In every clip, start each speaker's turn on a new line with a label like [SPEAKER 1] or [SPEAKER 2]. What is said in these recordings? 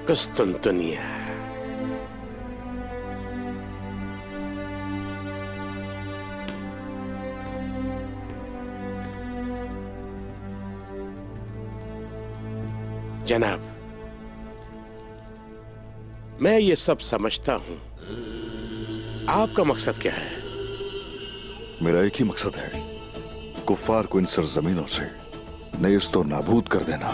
[SPEAKER 1] कुस्तुनतुनिया। जनाब, मैं ये सब समझता हूं। आपका मकसद क्या है?
[SPEAKER 2] मेरा एक ही मकसद है, कुफ्फार को इन सरजमीनों से नेस्तो नाबूद कर देना।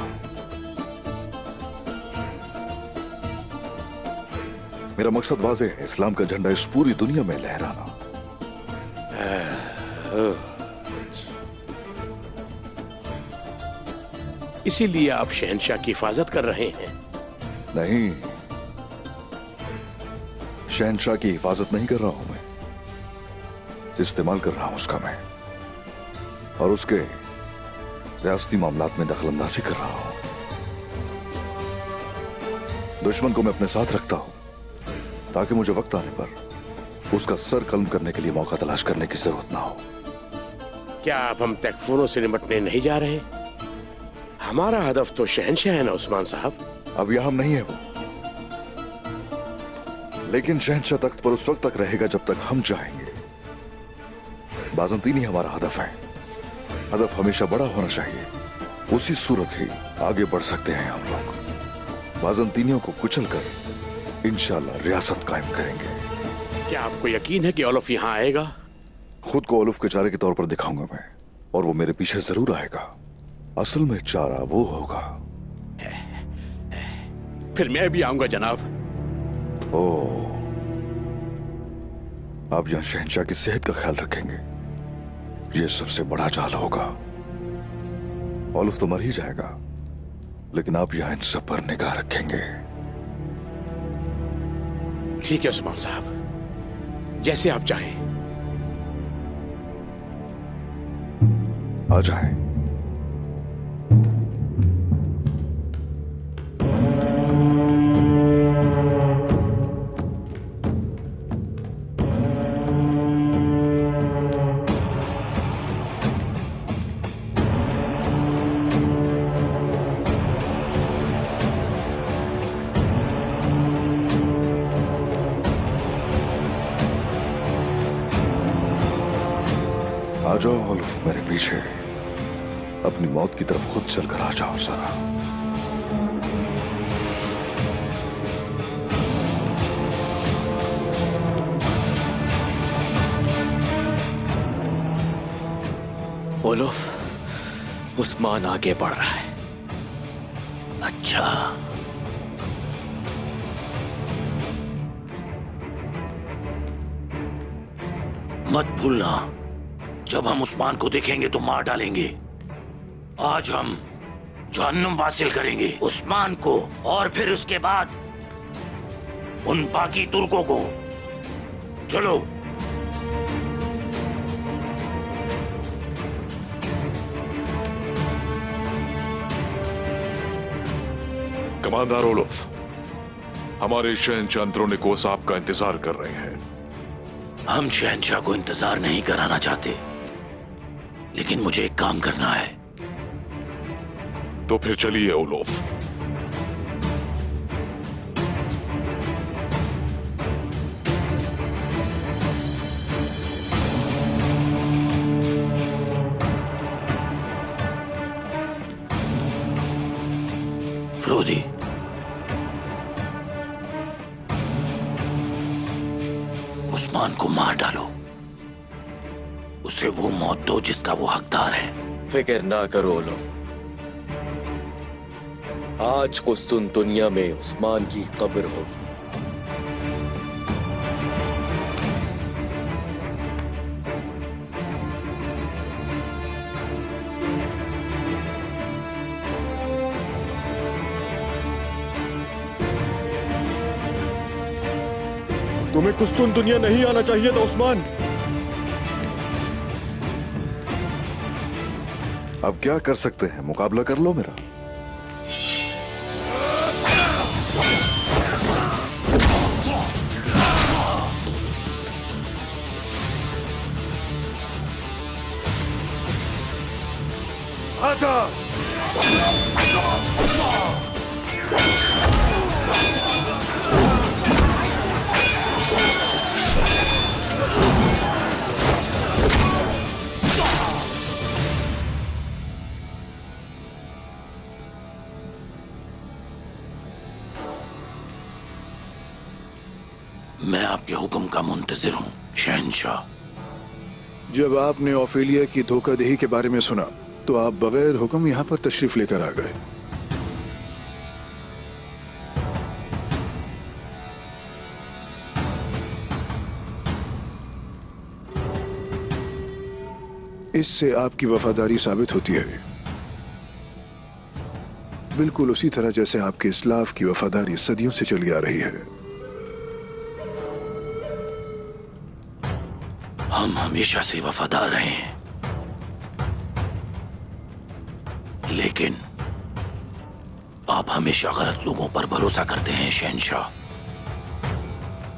[SPEAKER 2] मेरा मकसद वाज़ेह है, इस्लाम का झंडा इस पूरी दुनिया में लहराना।
[SPEAKER 1] इसीलिए आप शहंशाह की हिफाजत कर रहे हैं?
[SPEAKER 2] नहीं, शहंशाह की हिफाजत नहीं कर रहा हूं मैं, इस्तेमाल कर रहा हूं उसका मैं, और उसके रियासती मामलात में दखलंदाजी कर रहा हूं। दुश्मन को मैं अपने साथ रखता हूं ताकि मुझे वक्त आने पर उसका सर कलम करने के लिए मौका तलाश करने की जरूरत ना हो।
[SPEAKER 1] क्या आप हम तकफूरों से निपटने नहीं जा रहे? हमारा हदफ तो शहंशाह है ना उस्मान साहब।
[SPEAKER 2] अब यह हम नहीं है वो, लेकिन शहंशाह तख्त पर उस वक्त तक रहेगा जब तक हम चाहेंगे। बाज़ंतीनी हमारा हदफ है। हदफ हमेशा बड़ा होना चाहिए, उसी सूरत ही आगे बढ़ सकते हैं हम लोग। बाज़ंतीनियों को कुचलकर इंशाअल्लाह रियासत कायम करेंगे।
[SPEAKER 1] क्या आपको यकीन है कि ओलफ यहाँ आएगा?
[SPEAKER 2] खुद को ओलफ के चारे के तौर पर दिखाऊंगा मैं, और वो मेरे पीछे जरूर आएगा। असल में चारा वो होगा।
[SPEAKER 1] फिर मैं भी आऊंगा जनाब।
[SPEAKER 2] ओह, आप यहां शहंशाह की सेहत का ख्याल रखेंगे, ये सबसे बड़ा जाल होगा। ओलफ तो मर ही जाएगा, लेकिन आप यहां इन सब पर निगाह रखेंगे।
[SPEAKER 1] ठीक है उस्मान साहब, जैसे आप चाहें।
[SPEAKER 2] आ जाएं। आ जाओ ओलफ मेरे पीछे, अपनी मौत की तरफ खुद चलकर आ जाओ जरा।
[SPEAKER 3] ओलफ, उस्मान आगे बढ़ रहा है। अच्छा,
[SPEAKER 4] मत भूलना, जब हम उस्मान को देखेंगे तो मार डालेंगे। आज हम जहन्नुम हासिल करेंगे उस्मान को, और फिर उसके बाद उन बाकी तुर्कों को। चलो।
[SPEAKER 5] कमांडर ओलफ, हमारे शहंशाह अंद्रोनिकोस आपका इंतजार कर रहे हैं।
[SPEAKER 4] हम शहंशाह को इंतजार नहीं कराना चाहते, लेकिन मुझे एक काम करना है।
[SPEAKER 5] तो फिर चलिए ओलफ।
[SPEAKER 4] फ्रोदी, उस्मान को मार डालो, उसे वो मौत दो जिसका वो हकदार है।
[SPEAKER 6] फिक्र ना करो ओलफ, आज कुस्तुनतुनिया में उस्मान की कब्र होगी।
[SPEAKER 7] तुम्हें कुस्तुनतुनिया नहीं आना चाहिए था उस्मान।
[SPEAKER 2] अब क्या कर सकते हैं, मुकाबला कर लो मेरा। आजा।
[SPEAKER 4] मैं आपके हुक्म का मुंतजिर हूँ शहंशाह।
[SPEAKER 8] जब आपने ऑफेलिया की धोखाधड़ी के बारे में सुना तो आप बगैर हुक्म यहाँ पर तशरीफ लेकर आ गए। इससे आपकी वफादारी साबित होती है, बिल्कुल उसी तरह जैसे आपके इस्लाफ की वफादारी सदियों से चली आ रही है।
[SPEAKER 4] हम हमेशा से वफादार रहे हैं, लेकिन आप हमेशा गलत लोगों पर भरोसा करते हैं शहंशाह।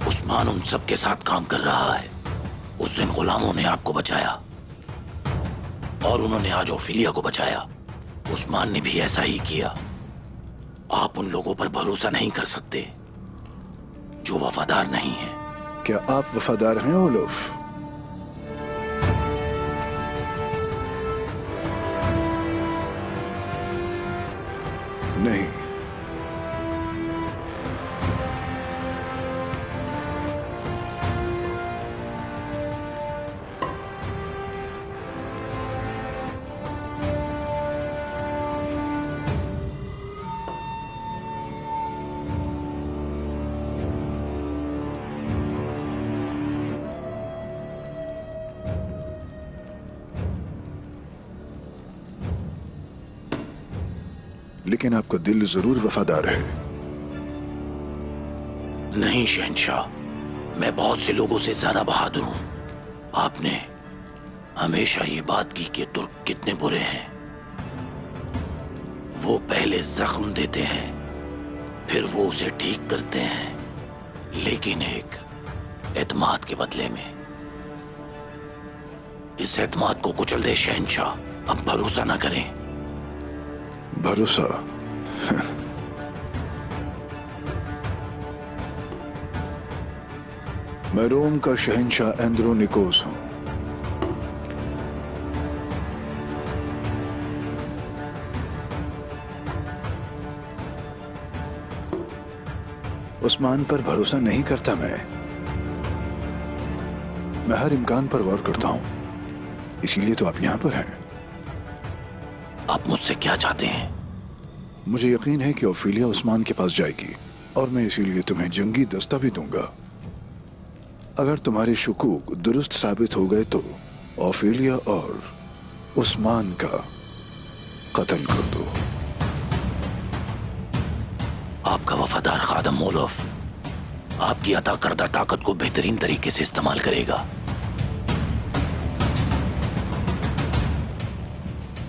[SPEAKER 4] उस्मान उन सब के साथ काम कर रहा है। उस दिन गुलामों ने आपको बचाया और उन्होंने आज ओफिलिया को बचाया। उस्मान ने भी ऐसा ही किया। आप उन लोगों पर भरोसा नहीं कर सकते जो वफादार नहीं है।
[SPEAKER 8] क्या आप वफादार हैं ओलोफ? नहीं। लेकिन आपका दिल जरूर वफादार है।
[SPEAKER 4] नहीं शहंशाह, मैं बहुत से लोगों से ज्यादा बहादुर हूं। आपने हमेशा ये बात की कि तुर्क कितने बुरे हैं। वो पहले जख्म देते हैं, फिर वो उसे ठीक करते हैं, लेकिन एक एतमाद के बदले में। इस एतमाद को कुचल दे शहंशाह। अब भरोसा ना करें।
[SPEAKER 8] भरोसा? मैं रोम का शहंशाह एंद्रोनिकोस हूं। उस्मान पर भरोसा नहीं करता मैं हर इम्कान पर गौर करता हूं। इसीलिए तो आप यहां पर हैं।
[SPEAKER 4] आप मुझसे क्या चाहते हैं?
[SPEAKER 8] मुझे यकीन है कि ओफिलिया उस्मान के पास जाएगी और मैं इसीलिए तुम्हें जंगी दस्ता भी दूंगा। अगर तुम्हारे शुकूक दुरुस्त साबित हो गए तो ओफिलिया और उस्मान का कत्ल कर दो।
[SPEAKER 4] आपका वफादार खादम ओलोफ आपकी अता करदा ताकत को बेहतरीन तरीके से इस्तेमाल करेगा।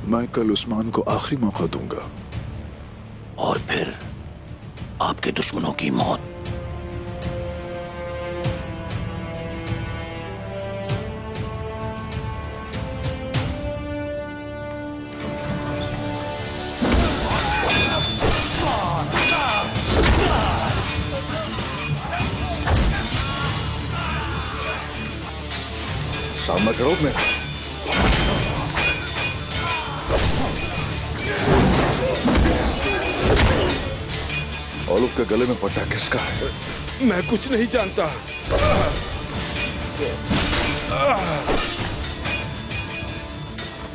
[SPEAKER 8] मैं कल उस्मान को आखिरी मौका दूंगा
[SPEAKER 4] और फिर आपके दुश्मनों की मौत।
[SPEAKER 2] सामना करो मेरा। ओलोफ के गले में पट्टा किसका है?
[SPEAKER 1] मैं कुछ नहीं जानता।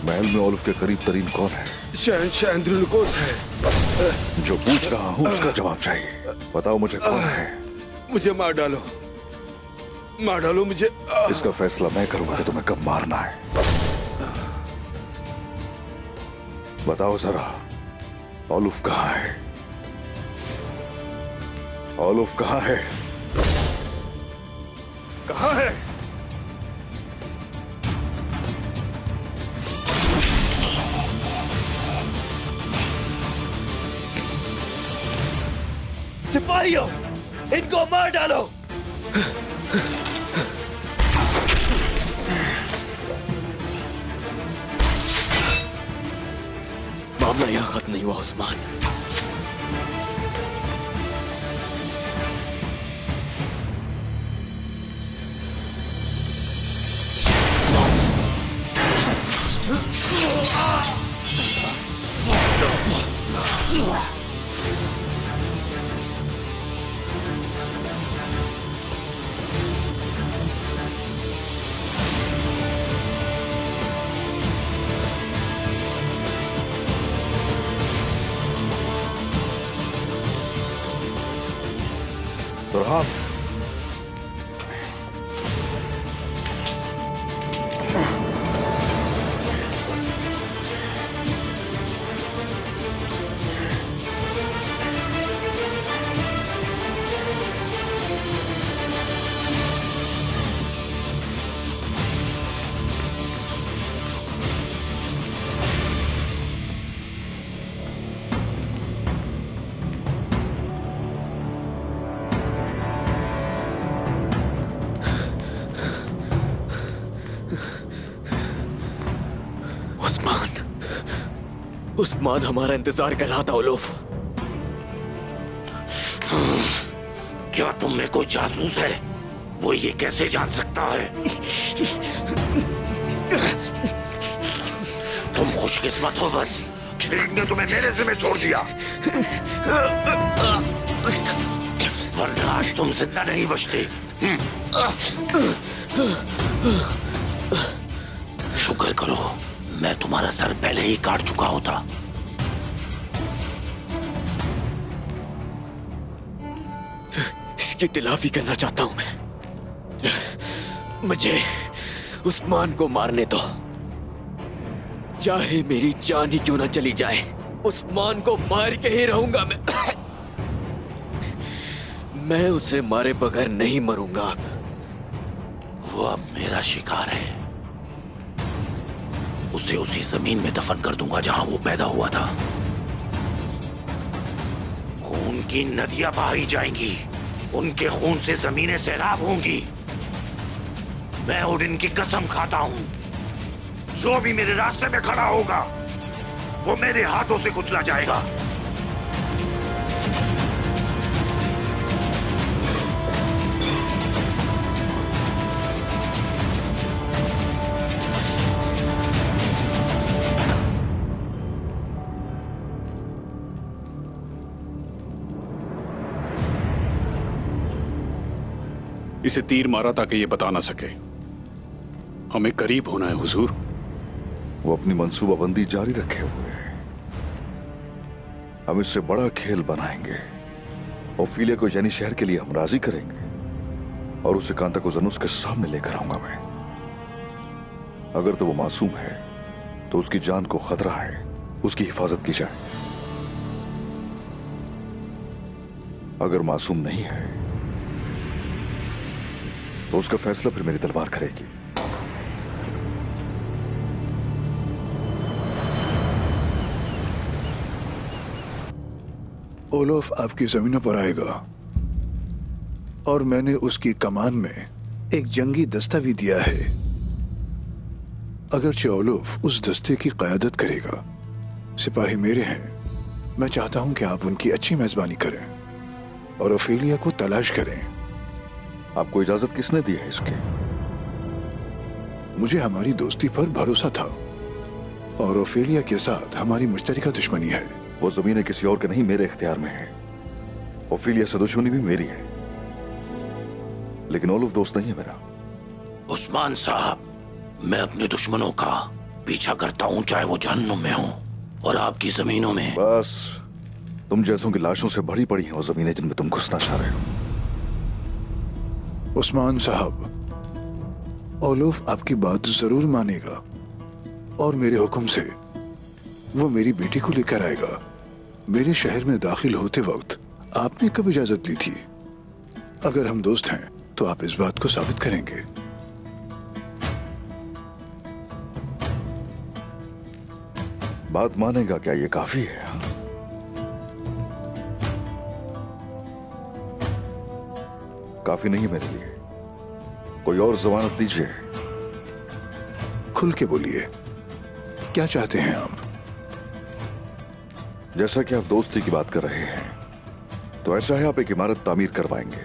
[SPEAKER 2] महल में ओलोफ के करीब तरीन कौन है?
[SPEAKER 1] शहंशाह एंद्रोनिकोस है।
[SPEAKER 2] जो पूछ रहा हूँ उसका जवाब चाहिए। बताओ मुझे कौन है?
[SPEAKER 1] मुझे मार डालो, मार डालो मुझे।
[SPEAKER 2] इसका फैसला मैं करूंगा कि तुम्हें कब मारना है। बताओ जरा, ओलोफ कहाँ है? ओलोफ कहाँ है?
[SPEAKER 1] कहाँ है?
[SPEAKER 3] सिपाहियों, इनको मार डालो। मामला यहाँ खत्म नहीं हुआ उस्मान। उस्मान हमारा इंतजार कर रहा था ओलोफ।
[SPEAKER 4] क्या तुम में कोई जासूस है? वो ये कैसे जान सकता है? तुम खुशकिस्मत हो बस, खेल ने तुम्हें मेरे ज़िम्मे छोड़ दिया, वरना आज तुम जिंदा नहीं बचते। शुक्र करो मैं तुम्हारा सर पहले ही काट चुका होता।
[SPEAKER 3] इसकी तिलाफी करना चाहता हूं मैं। मुझे उस्मान को मारने दो, चाहे मेरी जान ही क्यों ना चली जाए। उस्मान को मार के ही रहूंगा मैं उसे मारे बगैर नहीं मरूंगा।
[SPEAKER 4] वो अब मेरा शिकार है, उसे उसी जमीन में दफन कर दूंगा जहां वो पैदा हुआ था। खून की नदियां बहाई जाएंगी, उनके खून से जमीनें सैराब होंगी। मैं ओडिन की कसम खाता हूं, जो भी मेरे रास्ते में खड़ा होगा वो मेरे हाथों से कुचला जाएगा।
[SPEAKER 9] इसे तीर मारा ताकि ये बता ना सके। हमें करीब होना है हुजूर।
[SPEAKER 2] वो अपनी मंसूबाबंदी जारी रखे हुए हैं। हम इससे बड़ा खेल बनाएंगे। ओफीलिया को यानी शहर के लिए हम राजी करेंगे और उसे कांताकुजनुस के सामने लेकर आऊंगा मैं। अगर तो वो मासूम है तो उसकी जान को खतरा है, उसकी हिफाजत की जाए। अगर मासूम नहीं है तो उसका फैसला फिर मेरी तलवार करेगी।
[SPEAKER 8] ओलोफ आपकी जमीनों पर आएगा और मैंने उसकी कमान में एक जंगी दस्ता भी दिया है। अगरचे ओलोफ उस दस्ते की क़यादत करेगा, सिपाही मेरे हैं। मैं चाहता हूं कि आप उनकी अच्छी मेजबानी करें और ओफेलिया को तलाश करें।
[SPEAKER 2] आपको इजाजत किसने दी है इसकी?
[SPEAKER 8] मुझे हमारी दोस्ती पर भरोसा था और ओफेलिया के साथ हमारी मुश्तरका दुश्मनी है।
[SPEAKER 2] वो जमीनें किसी और के नहीं, मेरे इख्तियार में है। ओफेलिया से दुश्मनी भी मेरी है, लेकिन ओलोफ दोस्त नहीं है मेरा।
[SPEAKER 4] उस्मान साहब, मैं अपने दुश्मनों का पीछा करता हूं, चाहे वो जहन्नुम में हो और आपकी जमीनों में।
[SPEAKER 2] बस तुम जैसों की लाशों से भरी पड़ी हैं वो जमीनें जिनमें तुम घुसना चाह रहे हो।
[SPEAKER 8] उस्मान साहब, ओलोफ आपकी बात जरूर मानेगा और मेरे हुक्म से वो मेरी बेटी को लेकर आएगा। मेरे शहर में दाखिल होते वक्त आपने कब इजाजत ली थी? अगर हम दोस्त हैं तो आप इस बात को साबित करेंगे।
[SPEAKER 2] बात मानेगा क्या? ये काफी है। काफी नहीं मेरे लिए, कोई और जमानत दीजिए।
[SPEAKER 8] खुल के बोलिए, क्या चाहते हैं आप?
[SPEAKER 2] जैसा कि आप दोस्ती की बात कर रहे हैं, तो ऐसा है आप एक इमारत तामीर करवाएंगे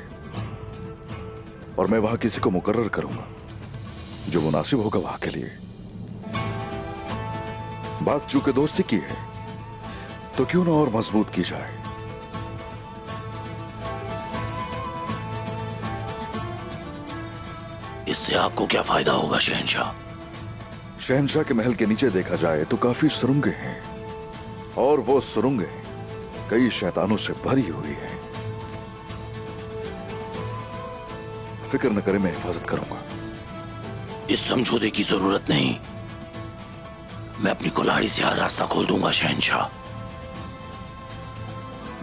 [SPEAKER 2] और मैं वहां किसी को मुकर्रर करूंगा जो मुनासिब होगा वहां के लिए। बात चूंकि दोस्ती की है तो क्यों ना और मजबूत की जाए।
[SPEAKER 4] इससे आपको क्या फायदा होगा शहंशाह?
[SPEAKER 2] शहंशाह के महल के नीचे देखा जाए तो काफी सुरंगें हैं और वो सुरंगें कई शैतानों से भरी हुई हैं। फिक्र न करें, मैं हिफाजत करूंगा।
[SPEAKER 4] इस समझौते की जरूरत नहीं, मैं अपनी कुल्हाड़ी से हर रास्ता खोल दूंगा शहंशाह।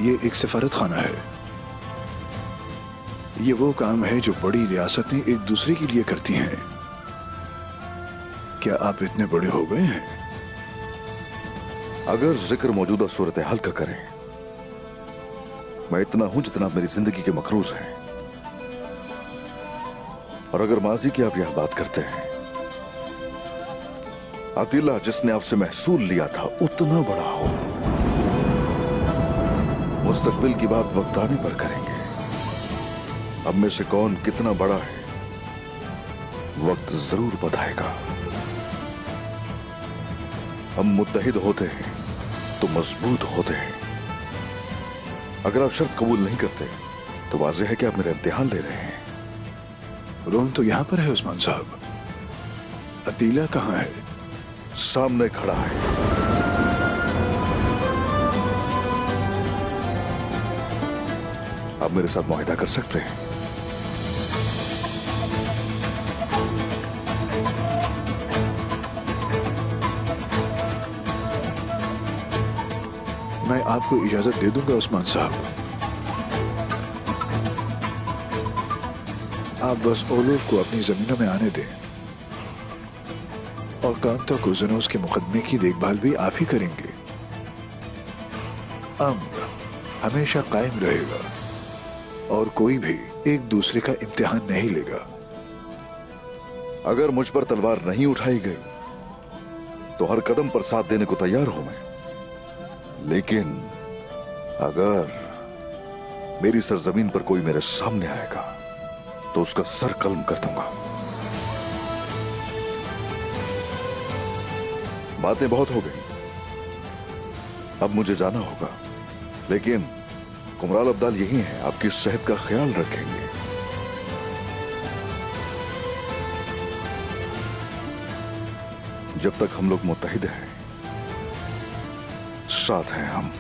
[SPEAKER 8] ये एक सफारत खाना है। ये वो काम है जो बड़ी रियासतें एक दूसरे के लिए करती हैं। क्या आप इतने बड़े हो गए हैं?
[SPEAKER 2] अगर जिक्र मौजूदा सूरत हाल का करें, मैं इतना हूं जितना मेरी जिंदगी के मकरूज हैं। और अगर माजी की आप यहां बात करते हैं अतीला जिसने आपसे महसूल लिया था उतना बड़ा हो। मुस्तकबिल की बात वक्त आने पर करेंगे। अब में से कौन कितना बड़ा है वक्त जरूर बताएगा। हम मुत्तहिद होते हैं तो मजबूत होते हैं। अगर आप शर्त कबूल नहीं करते तो वाज़ेह है कि आप मेरा इम्तिहान ले रहे हैं।
[SPEAKER 8] रोम तो यहां पर है उस्मान साहब। अतीला कहां है?
[SPEAKER 2] सामने खड़ा है। आप मेरे साथ मुआहिदा कर सकते हैं।
[SPEAKER 8] मैं आपको इजाजत दे दूंगा उस्मान साहब। आप बस ओलोफ को अपनी जमीनों में आने दें और कांता को जनुस के मुकदमे की देखभाल भी आप ही करेंगे। अम्र हमेशा कायम रहेगा और कोई भी एक दूसरे का इम्तिहान नहीं लेगा।
[SPEAKER 2] अगर मुझ पर तलवार नहीं उठाई गई तो हर कदम पर साथ देने को तैयार हूं मैं। लेकिन अगर मेरी सरजमीन पर कोई मेरे सामने आएगा तो उसका सर कलम कर दूंगा। बातें बहुत हो गई, अब मुझे जाना होगा। लेकिन कुमराल अब्दाल यही है, आपकी सेहत का ख्याल रखेंगे। जब तक हम लोग मुत्तहिद हैं, साथ हैं हम।